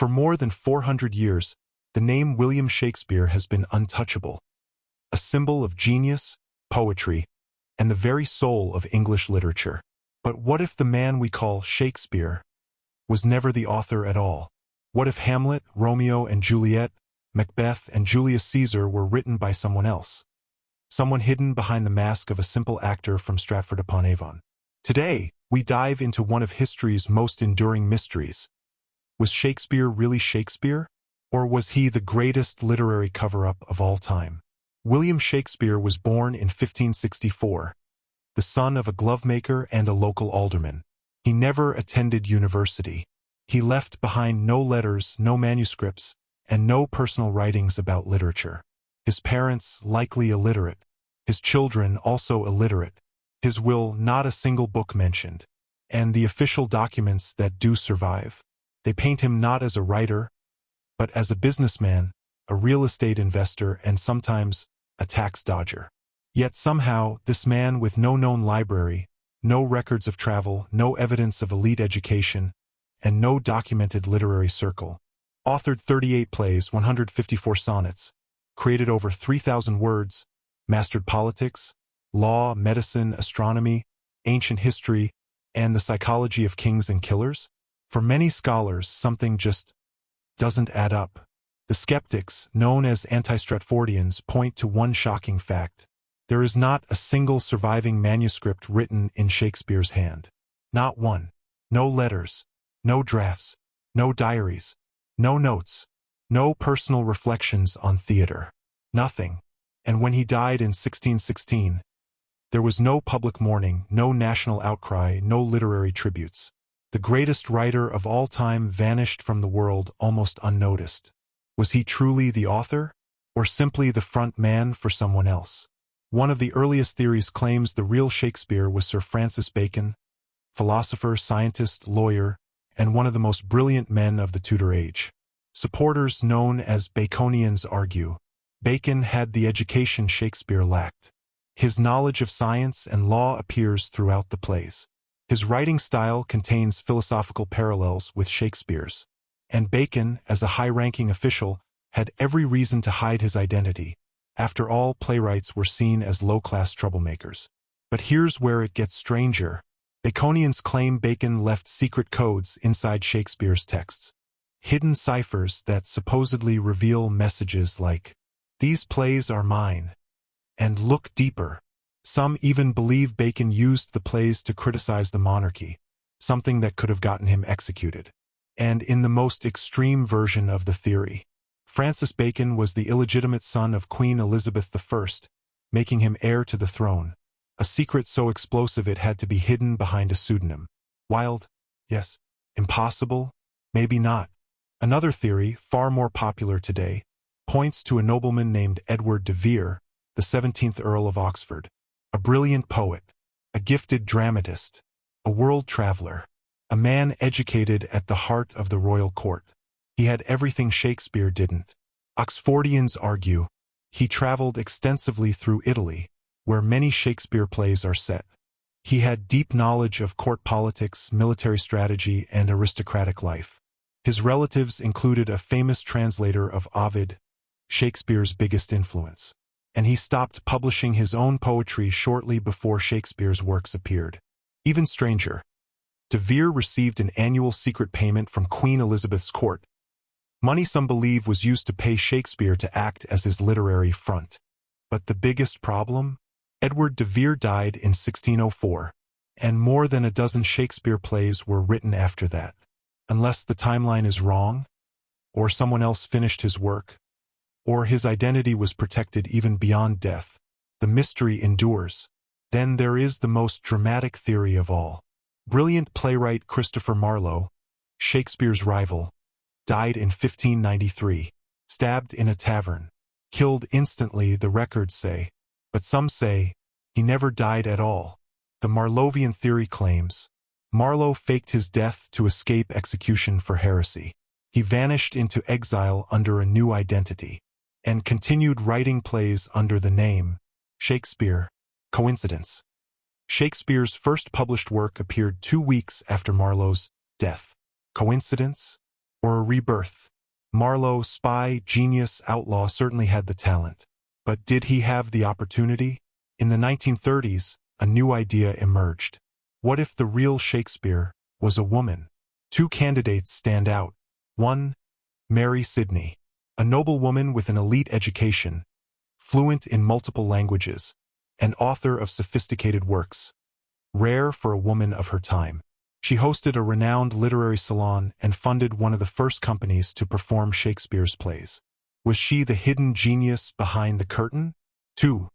For more than 400 years, the name William Shakespeare has been untouchable, a symbol of genius, poetry, and the very soul of English literature. But what if the man we call Shakespeare was never the author at all? What if Hamlet, Romeo and Juliet, Macbeth, and Julius Caesar were written by someone else? Someone hidden behind the mask of a simple actor from Stratford-upon-Avon. Today, we dive into one of history's most enduring mysteries. Was Shakespeare really Shakespeare? Or was he the greatest literary cover-up of all time? William Shakespeare was born in 1564, the son of a glovemaker and a local alderman. He never attended university. He left behind no letters, no manuscripts, and no personal writings about literature. His parents likely illiterate. His children also illiterate. His will not a single book mentioned. And the official documents that do survive, they paint him not as a writer, but as a businessman, a real estate investor, and sometimes a tax dodger. Yet somehow, this man with no known library, no records of travel, no evidence of elite education, and no documented literary circle, authored 38 plays, 154 sonnets, created over 3,000 words, mastered politics, law, medicine, astronomy, ancient history, and the psychology of kings and killers? For many scholars, something just doesn't add up. The skeptics, known as anti-Stratfordians, point to one shocking fact. There is not a single surviving manuscript written in Shakespeare's hand. Not one. No letters, no drafts, no diaries, no notes, no personal reflections on theater. Nothing. And when he died in 1616, there was no public mourning, no national outcry, no literary tributes. The greatest writer of all time vanished from the world almost unnoticed. Was he truly the author, or simply the front man for someone else? One of the earliest theories claims the real Shakespeare was Sir Francis Bacon, philosopher, scientist, lawyer, and one of the most brilliant men of the Tudor age. Supporters known as Baconians argue Bacon had the education Shakespeare lacked. His knowledge of science and law appears throughout the plays. His writing style contains philosophical parallels with Shakespeare's, and Bacon, as a high-ranking official, had every reason to hide his identity. After all, playwrights were seen as low-class troublemakers. But here's where it gets stranger. Baconians claim Bacon left secret codes inside Shakespeare's texts, hidden ciphers that supposedly reveal messages like, "These plays are mine," and "Look deeper." Some even believe Bacon used the plays to criticize the monarchy, something that could have gotten him executed. And in the most extreme version of the theory, Francis Bacon was the illegitimate son of Queen Elizabeth I, making him heir to the throne, a secret so explosive it had to be hidden behind a pseudonym. Wild? Yes. Impossible? Maybe not. Another theory, far more popular today, points to a nobleman named Edward de Vere, the 17th Earl of Oxford, a brilliant poet, a gifted dramatist, a world traveler, a man educated at the heart of the royal court. He had everything Shakespeare didn't. Oxfordians argue he traveled extensively through Italy, where many Shakespeare plays are set. He had deep knowledge of court politics, military strategy, and aristocratic life. His relatives included a famous translator of Ovid, Shakespeare's biggest influence. And he stopped publishing his own poetry shortly before Shakespeare's works appeared. Even stranger, de Vere received an annual secret payment from Queen Elizabeth's court, money some believe was used to pay Shakespeare to act as his literary front. But the biggest problem? Edward de Vere died in 1604, and more than a dozen Shakespeare plays were written after that. Unless the timeline is wrong, or someone else finished his work, or his identity was protected even beyond death, the mystery endures. Then there is the most dramatic theory of all. Brilliant playwright Christopher Marlowe, Shakespeare's rival, died in 1593, stabbed in a tavern, killed instantly, the records say, but some say he never died at all. The Marlovian theory claims Marlowe faked his death to escape execution for heresy. He vanished into exile under a new identity, and continued writing plays under the name Shakespeare. Coincidence? Shakespeare's first published work appeared 2 weeks after Marlowe's death. Coincidence? or a rebirth? Marlowe, spy, genius, outlaw, certainly had the talent. But did he have the opportunity? In the 1930s, a new idea emerged. What if the real Shakespeare was a woman? Two candidates stand out. One, Mary Sidney, a noblewoman with an elite education, fluent in multiple languages, and author of sophisticated works, rare for a woman of her time. She hosted a renowned literary salon and funded one of the first companies to perform Shakespeare's plays. Was she the hidden genius behind the curtain? 2.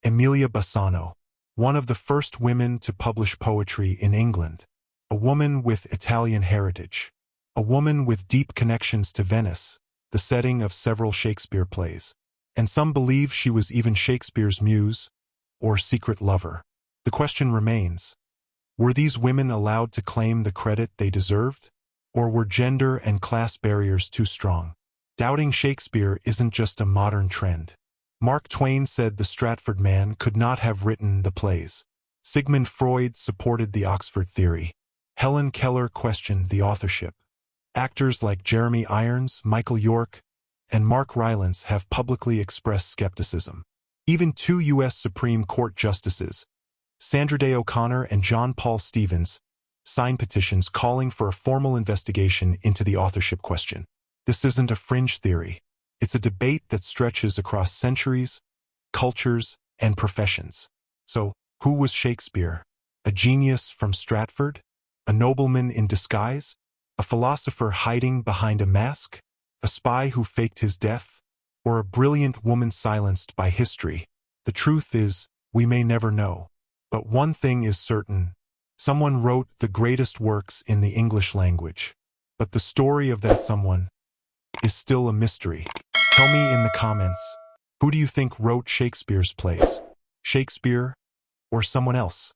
Emilia Bassano, one of the first women to publish poetry in England, a woman with Italian heritage, a woman with deep connections to Venice, the setting of several Shakespeare plays, and some believe she was even Shakespeare's muse or secret lover. The question remains, were these women allowed to claim the credit they deserved? Or were gender and class barriers too strong? Doubting Shakespeare isn't just a modern trend. Mark Twain said the Stratford man could not have written the plays. Sigmund Freud supported the Oxford theory. Helen Keller questioned the authorship. Actors like Jeremy Irons, Michael York, and Mark Rylance have publicly expressed skepticism. Even two U.S. Supreme Court justices, Sandra Day O'Connor and John Paul Stevens, signed petitions calling for a formal investigation into the authorship question. This isn't a fringe theory. It's a debate that stretches across centuries, cultures, and professions. So, who was Shakespeare? A genius from Stratford? A nobleman in disguise? A philosopher hiding behind a mask? A spy who faked his death? Or a brilliant woman silenced by history? The truth is, we may never know. But one thing is certain. Someone wrote the greatest works in the English language. But the story of that someone is still a mystery. Tell me in the comments, who do you think wrote Shakespeare's plays? Shakespeare or someone else?